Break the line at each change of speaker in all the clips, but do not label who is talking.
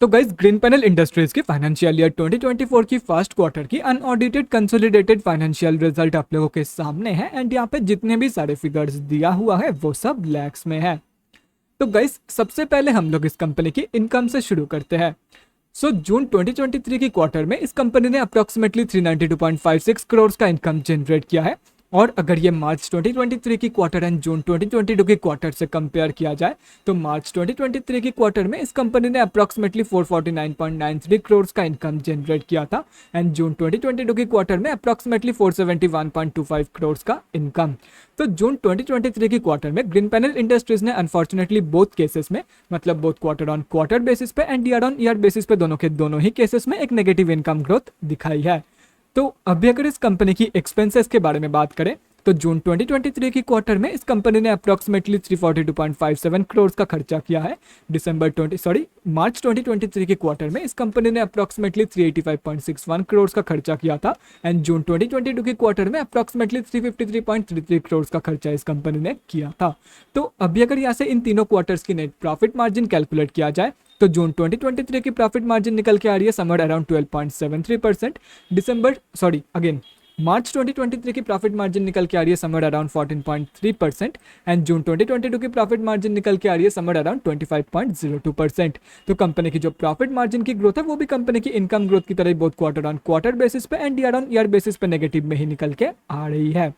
तो guys green Panel industries की financial year 2024 की फर्स्ट क्वार्टर की अनऑडिटेड कंसोलिडेटेड फाइनेंशियल रिजल्ट आप लोगों के सामने है एंड यहाँ पे जितने भी सारे फिगर्स दिया हुआ है वो सब लैक्स में है। तो गाइस सबसे पहले हम लोग इस कंपनी की इनकम से शुरू करते हैं। जून 2023 की क्वार्टर में इस कंपनी ने अप्रोक्सीमेटली 392.56 करोड़ का इनकम जनरेट किया है। और अगर ये मार्च 2023 की क्वार्टर एंड जून 2022 की क्वार्टर से कंपेयर किया जाए तो मार्च 2023 की क्वार्टर में इस कंपनी ने अप्रोक्सीमेटली 449.93 करोड़ का इनकम जनरेट किया था एंड जून 2022 की क्वार्टर में अप्रोक्सीमेटली 471.25 करोड़ का इनकम। तो जून 2023 की क्वार्टर में ग्रीन पैनल इंडस्ट्रीज ने अनफॉर्चुनेटली बोथ केसेस में मतलब both quarter on quarter basis पे and year on year basis पे दोनों के दोनों ही केसेस में एक नेगेटिव इनकम ग्रोथ दिखाई है। तो अभी अगर इस कंपनी की एक्सपेंसेस के बारे में बात करें तो जून 2023 की क्वार्टर में इस कंपनी ने अप्रोक्सीमेटली 342.57 करोड़ का खर्चा किया है। मार्च 2023 की क्वार्टर में इस कंपनी ने अप्रोक्सीमेटली 385.61 करोड़ का खर्चा किया था एंड जून 2022 की क्वार्टर में अप्रोक्सीमेटली 353.33 करोड़ का खर्चा इस कंपनी ने किया था। तो अभी अगर यहाँ से इन तीनों क्वार्टर्स की नेट प्रॉफिट मार्जिन कैलकुलेट किया जाए तो जून 2023 की प्रॉफिट मार्जिन निकल के आ रही है समवेयर अराउंड 12.73%। मार्च 2023 की प्रॉफिट मार्जिन निकल के आ रही है समवेयर अराउंड 14.3% एंड जून 2022 की प्रॉफिट मार्जिन निकल के आ रही है समवेयर अराउंड 25.02%। तो कंपनी की जो प्रॉफिट मार्जिन की ग्रोथ है वो भी कंपनी की इनकम ग्रोथ की तरह बहुत क्वार्टर ऑन क्वार्टर बेसिस पे and year on year basis पे नेगेटिव में ही निकल के आ रही है।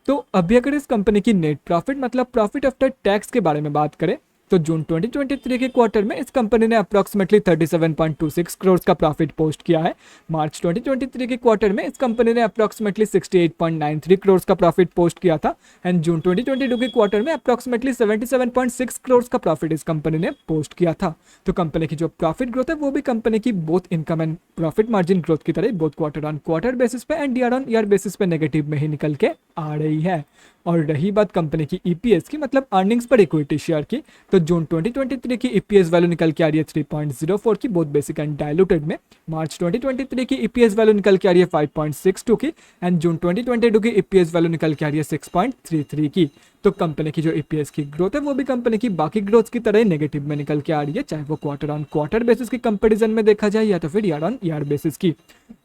तो अभी अगर इस कंपनी की नेट प्रॉफिट मतलब प्रॉफिट आफ्टर टैक्स के बारे में बात करें तो जून 2023 के क्वार्टर में इस कंपनी ने अप्रोक्सीमेटली 37.26 करोड़ का प्रॉफिट पोस्ट किया है। मार्च 2023 के क्वार्टर में इस कंपनी ने अप्रोक्सीमेटली 68.93 करोड़ का प्रॉफिट पोस्ट किया था एंड जून 2022 के क्वार्टर में अप्रोक्सीमेटली 77.6 करोड़ का प्रॉफिट इस कंपनी ने पोस्ट किया था। तो कंपनी की जो प्रॉफिट ग्रोथ है वो भी कंपनी की both income and profit margin growth की तरह both quarter on quarter basis पे and year on year basis पे नेगेटिव में ही निकल के आ रही है। और रही बात कंपनी की ईपीएस की मतलब अर्निंग्स पर इक्विटी शेयर की तो जून 2023 की ईपीएस वैल्यू निकल के आ रही है 3.04 की बोथ बेसिक एंड डाइल्यूटेड में। मार्च 2023 की ईपीएस वैल्यू निकल के आ रही है 5.62 की एंड जून 2022 की ईपीएस वैल्यू निकल के आ रही है 6.33 की। तो कंपनी की जो ईपीएस की ग्रोथ है वो भी कंपनी की बाकी ग्रोथ की तरह नेगेटिव में निकल के आ रही है, चाहे वो क्वार्टर ऑन क्वार्टर बेसिस की कंपैरिजन में देखा जाए या तो फिर ईयर ऑन ईयर बेसिस की।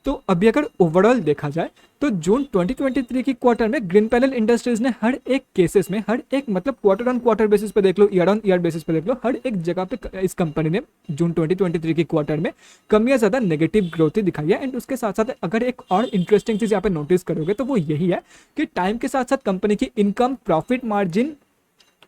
तो अभी अगर ओवरऑल देखा जाए तो जून 2023 की क्वार्टर में ग्रीन पैनल इंडस्ट्रीज ने हर एक केसेस में हर एक मतलब क्वार्टर ऑन क्वार्टर बेसिस पे देख लो ईयर ऑन ईयर बेसिस पे देख लो हर एक जगह पे इस कंपनी ने जून 2023 की क्वार्टर में कम या ज्यादा नेगेटिव ग्रोथ ही दिखाई है। एंड उसके साथ साथ अगर एक और इंटरेस्टिंग चीज यहाँ पे नोटिस करोगे तो वो यही है कि टाइम के साथ साथ कंपनी की income profit margin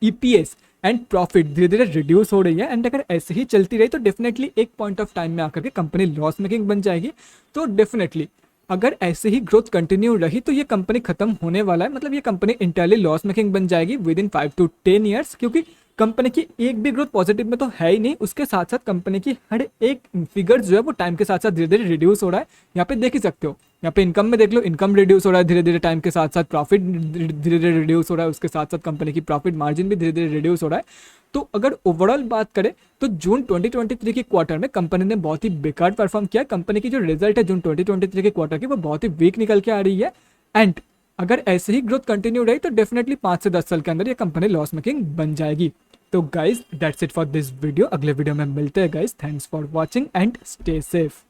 EPS and profit धीरे धीरे रिड्यूस हो रही है एंड अगर ऐसे ही चलती रही तो डेफिनेटली एक पॉइंट ऑफ टाइम में आकर के कंपनी लॉस मेकिंग बन जाएगी। तो डेफिनेटली अगर ऐसे ही ग्रोथ कंटिन्यू रही तो ये कंपनी खत्म होने वाला है, मतलब ये कंपनी इंटरली लॉस मेकिंग बन जाएगी विद इन 5 to 10 ईयर्स, क्योंकि कंपनी की एक भी ग्रोथ पॉजिटिव में तो है ही नहीं। उसके साथ साथ कंपनी की हर एक फिगर जो है वो टाइम के साथ साथ धीरे धीरे रिड्यूस हो रहा है। यहाँ पे देख ही सकते हो, यहाँ पे इनकम में देख लो इनकम रिड्यूस हो रहा है धीरे धीरे टाइम के साथ साथ, प्रॉफिट धीरे धीरे रिड्यूस हो रहा है, उसके साथ साथ कंपनी की प्रॉफिट मार्जिन भी धीरे धीरे रिड्यूस हो रहा है। तो अगर ओवरऑल बात करें तो जून 2023 की क्वार्टर में कंपनी ने बहुत ही बेकार परफॉर्म किया। कंपनी की जो रिजल्ट है जून 2023 के क्वार्टर की वो बहुत ही वीक निकल के आ रही है एंड अगर ऐसे ही ग्रोथ कंटिन्यू रही तो डेफिनेटली 5 से 10 साल के अंदर ये कंपनी लॉस मेकिंग बन जाएगी। तो guys that's it for this video. अगले वीडियो में मिलते हैं guys. Thanks for watching and stay safe.